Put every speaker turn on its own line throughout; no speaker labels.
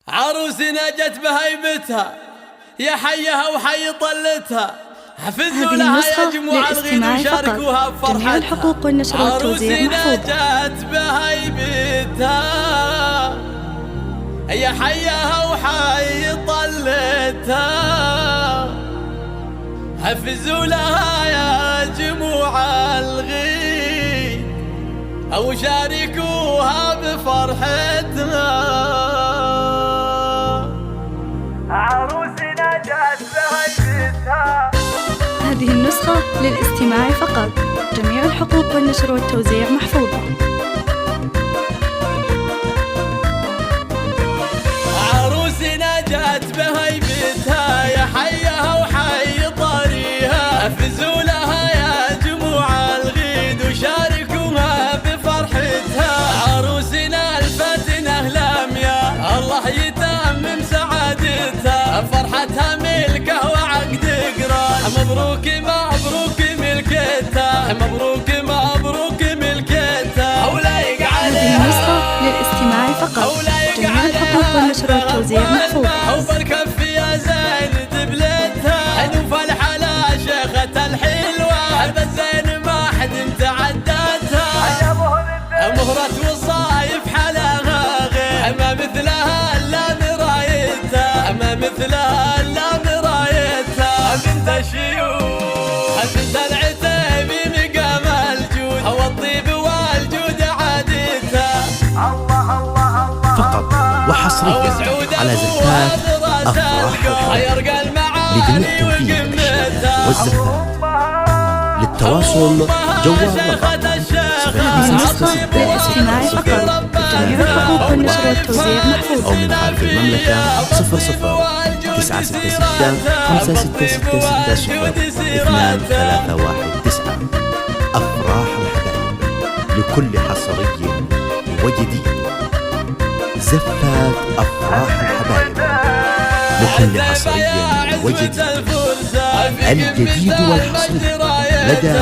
عروسنا جت بهيبتها يا حيها وحي طلتها، حفزوا
هذه
لها
النسخة
يا جموع الغيد وشاركوها بفرحتها.
جميع الحقوق والنشر والتوزيع محفوظة.
عروسنا جت بهيبتها يا حيها وحي طلتها، حفزوا لها يا جموع الغيد أو شاركوها بفرحتنا. عروسنا جات بهيبتها.
هذه النسخة للاستماع فقط، جميع الحقوق والنشر والتوزيع محفوظة.
عروسنا جات بهيبتها يا حيها وحي طريها، حفزوا لها يا جموع الغيد وشاركوها بفرحتها. عروسنا الفتنة لميا الله يتمم سعادتها، فرحتها ملكه وعقد قران. مبروك مبروك ملكتها، مبروك مبروك ملكتها. ولايق عليها.
هذه النسخة للاستماع فقط، جميع الحقوق والنشر والتوزيع محفوظة.
وبالكف يا زين دبلتها، نوف على شيخة الحلوة، بالزين ما حد تعدتها. مهرة وصايف حلاها غير، ما مثلها الا مرايتها، ما مثلها الا مرايتها. بنت الشيوخ بنت العتيبي مقام الجود، هو الطيب والجود عادتها.
فقط وحصريا على زفات أفراح لجميع توفيق الشهادات والزفات. للتواصل جوال رقم
هذه النسخة للاستماع فقط، جميع الحقوق والنشر والتوزيع محفوظة.
أو من خارج المملكة 00 966 5666 2319. أفراح الحبايب لكل حصري وجديد. زفات أفراح الحبايب لكل حصري وجديد. الجديد والحصري لدى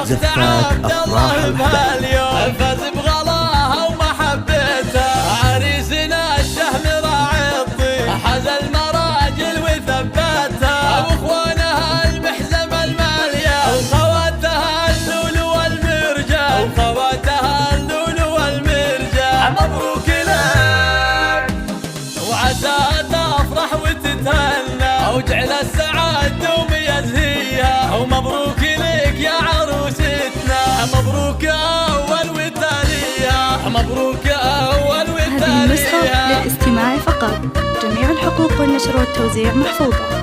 زفات أفراح الحبايب.
فاز بغلاها ومحبتها، عريسنا الشهم راعي الطيب، حاز المراجل وثبتها. واخوانها المحزم الماليه، وخواتها اللول والمرجان، وخواتها اللول والمرجان. مبروك لك وعسى تفرح وتتهنى، وجعل السعاد دوم يزهيها. ومبروك لك يا عروستنا، مبروك أول وتاليها، مبروك أول
هذه النسخة
وتاليها.
للاستماع فقط، جميع الحقوق والنشر والتوزيع محفوظة.